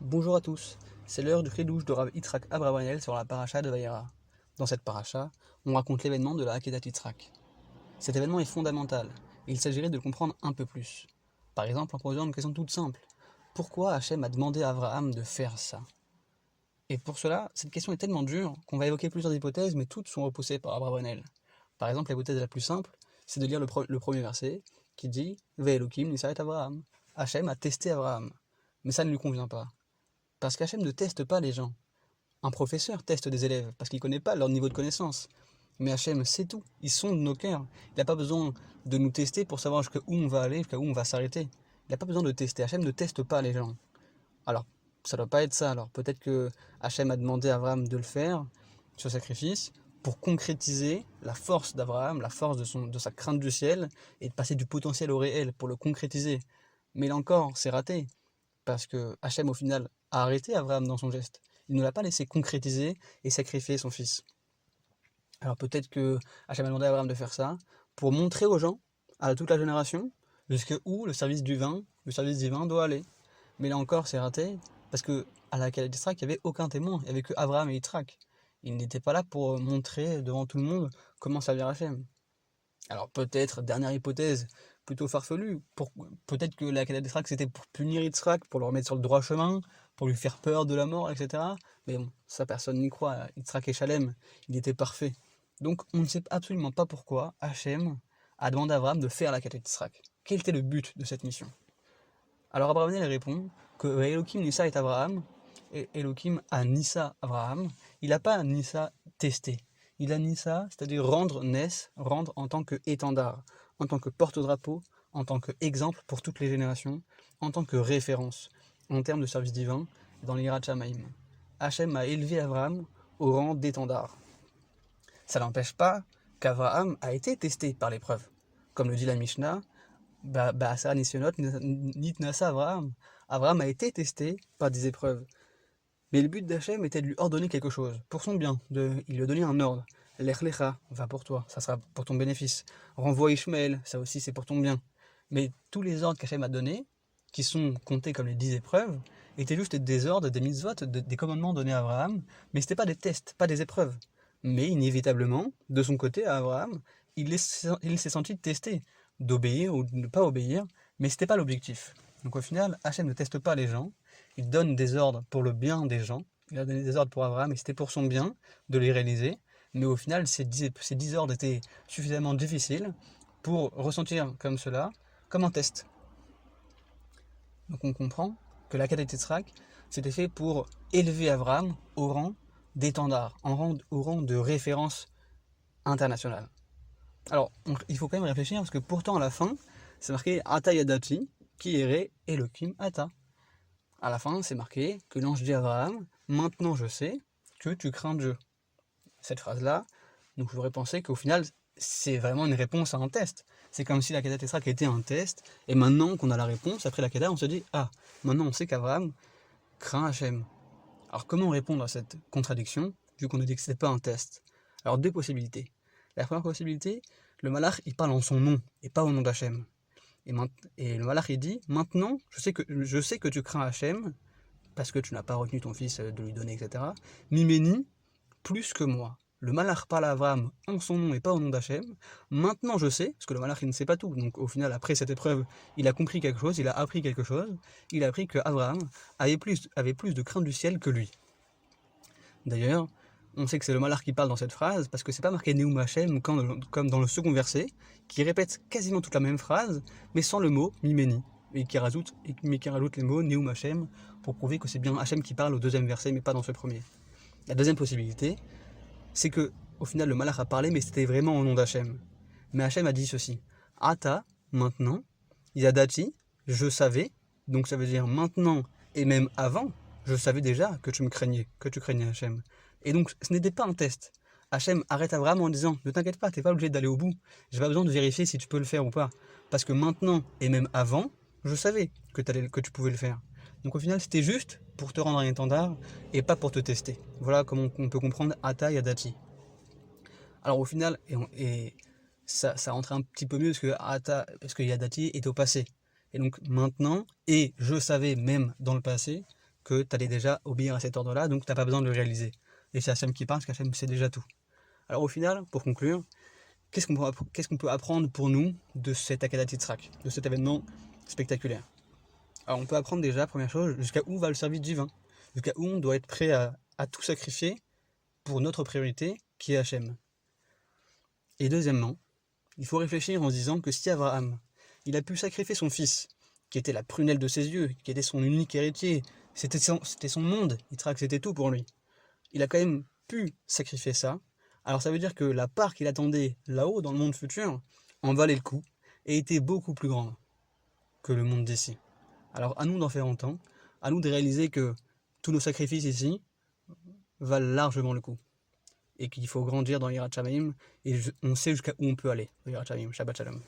Bonjour à tous, c'est l'heure du Chidouche de Rav Yitzhak Abravanel sur la paracha de Vayera. Dans cette paracha, on raconte l'événement de la Akedat Yitzhak. Cet événement est fondamental, et il s'agirait de le comprendre un peu plus. Par exemple en posant une question toute simple. Pourquoi Hachem a demandé à Abraham de faire ça? Et pour cela, cette question est tellement dure qu'on va évoquer plusieurs hypothèses, mais toutes sont repoussées par Abravanel. Par exemple, l'hypothèse la plus simple, c'est de lire le premier verset, qui dit « Ve'elokim nisa'et Abraham ». Hachem a testé Abraham. Mais ça ne lui convient pas. Parce qu'Hachem ne teste pas les gens. Un professeur teste des élèves parce qu'il ne connaît pas leur niveau de connaissance. Mais Hachem sait tout, il sonde nos cœurs. Il n'a pas besoin de nous tester pour savoir jusqu'à où on va aller, jusqu'à où on va s'arrêter. Il n'a pas besoin de tester. Hachem ne teste pas les gens. Alors, ça ne doit pas être ça. Alors, peut-être que Hachem a demandé à Abraham de le faire, ce sacrifice, pour concrétiser la force d'Abraham, la force de sa crainte du ciel, et de passer du potentiel au réel pour le concrétiser. Mais là encore, c'est raté. Parce que Hachem, au final, a arrêté Abraham dans son geste. Il ne l'a pas laissé concrétiser et sacrifier son fils. Alors peut-être que Hachem a demandé à Abraham de faire ça pour montrer aux gens, à toute la génération, jusqu'où le service divin doit aller. Mais là encore, c'est raté, parce que à la Kadesh d'Israël, il n'y avait aucun témoin, il n'y avait que Abraham et Yitzhak. Ils n'étaient pas là pour montrer devant tout le monde comment servir Hachem. Alors peut-être, dernière hypothèse, plutôt farfelue, peut-être que la Kadesh d'Israël c'était pour punir Yitzhak, pour le remettre sur le droit chemin, pour lui faire peur de la mort, etc. Mais bon, ça personne n'y croit, Yitzhak et Shalem, il était parfait. Donc on ne sait absolument pas pourquoi Hachem a demandé à Abraham de faire la Kadesh d'Israël. Quel était le but de cette mission? Alors Abraham répond que Elohim Nissa est Abraham, et Elohim a Nissa Abraham, il n'a pas Nissa testé. Il a Nissa, c'est-à-dire rendre Ness, rendre en tant qu'étendard, en tant que porte-drapeau, en tant qu'exemple pour toutes les générations, en tant que référence, en termes de service divin, dans l'Irat Shamaim. Hachem a élevé Abraham au rang d'étendard. Ça n'empêche pas qu'Abraham a été testé par l'épreuve. Comme le dit la Mishnah, Ba'asar Nisyonot Nitnasa Abraham. Abraham a été testé par des épreuves. Mais le but d'Hachem était de lui ordonner quelque chose, pour son bien. Il lui a donné un ordre. Lech lecha, va pour toi, ça sera pour ton bénéfice. Renvoie Ishmaël, ça aussi c'est pour ton bien. Mais tous les ordres qu'Hachem a donnés, qui sont comptés comme les 10 épreuves, étaient juste des ordres, des mitzvot, des commandements donnés à Abraham, mais ce n'était pas des tests, pas des épreuves. Mais inévitablement, de son côté, à Abraham, il s'est senti testé, d'obéir ou de ne pas obéir, mais ce n'était pas l'objectif. Donc au final, Hachem ne teste pas les gens, il donne des ordres pour le bien des gens, il a donné des ordres pour Abraham et c'était pour son bien de les réaliser, mais au final, ces 10 ordres étaient suffisamment difficiles pour ressentir comme cela, comme un test. Donc on comprend que la Kadesh Yitzhak, c'était fait pour élever Abraham au rang d'étendard, au rang de référence internationale. Alors, il faut quand même réfléchir, parce que pourtant, à la fin, c'est marqué Ata Yadati, qui irait Elohim Ata. À la fin, c'est marqué que l'ange dit à Abraham, maintenant je sais que tu crains Dieu. Cette phrase-là, donc j'aurais pensé qu'au final, c'est vraiment une réponse à un test. C'est comme si la Kedat Esrak était un test, et maintenant qu'on a la réponse, après la Kedah, on se dit, ah, maintenant on sait qu'Abraham craint Hachem. Alors comment répondre à cette contradiction, vu qu'on a dit que ce n'était pas un test? Alors deux possibilités. La première possibilité, le malach il parle en son nom, et pas au nom d'Hachem. Et le malach il dit, maintenant je sais que tu crains Hachem, parce que tu n'as pas retenu ton fils de lui donner, etc. Mimeni, plus que moi. Le malach parle à Abraham en son nom et pas au nom d'Hachem. Maintenant je sais, parce que le malach il ne sait pas tout, donc au final après cette épreuve, il a compris quelque chose, il a appris quelque chose, il a appris que Abraham avait plus de crainte du ciel que lui. D'ailleurs, on sait que c'est le malach qui parle dans cette phrase, parce que c'est pas marqué Neum Hachem comme dans le second verset, qui répète quasiment toute la même phrase, mais sans le mot Mimeni, mais qui rajoute les mots Neum Hachem, pour prouver que c'est bien Hachem qui parle au deuxième verset, mais pas dans ce premier. La deuxième possibilité, c'est que au final le malach a parlé, mais c'était vraiment au nom d'Hachem. Mais Hachem a dit ceci, Ata, maintenant, Yadati, je savais, donc ça veut dire maintenant et même avant, je savais déjà que tu craignais Hachem. Et donc ce n'était pas un test. Hachem arrête Abraham en disant, ne t'inquiète pas, t'es pas obligé d'aller au bout, j'ai pas besoin de vérifier si tu peux le faire ou pas. Parce que maintenant et même avant, je savais que tu pouvais le faire. Donc au final c'était juste pour te rendre un étendard et pas pour te tester. Voilà comment on peut comprendre Ata Yadati. Alors au final, ça rentrait un petit peu mieux parce que Yadati est au passé. Et donc maintenant, et je savais même dans le passé que tu allais déjà obéir à cet ordre-là, donc tu n'as pas besoin de le réaliser. Et c'est Hachem qui parle, parce qu'Hachem sait déjà tout. Alors au final, pour conclure, qu'est-ce qu'on peut apprendre pour nous de cet Akedat Yitzhak, de cet événement spectaculaire? Alors on peut apprendre déjà, première chose, jusqu'à où va le service divin, jusqu'à où on doit être prêt à tout sacrifier pour notre priorité, qui est Hachem. Et deuxièmement, il faut réfléchir en se disant que si Abraham, il a pu sacrifier son fils, qui était la prunelle de ses yeux, qui était son unique héritier, c'était son monde, Yitzhak, c'était tout pour lui. Il a quand même pu sacrifier ça, alors ça veut dire que la part qu'il attendait là-haut, dans le monde futur, en valait le coup, et était beaucoup plus grande que le monde d'ici. Alors à nous d'en faire autant, à nous de réaliser que tous nos sacrifices ici valent largement le coup. Et qu'il faut grandir dans l'Yirat Shamayim, et on sait jusqu'à où on peut aller, dans l'Yirat Shamayim. Shabbat Shalom.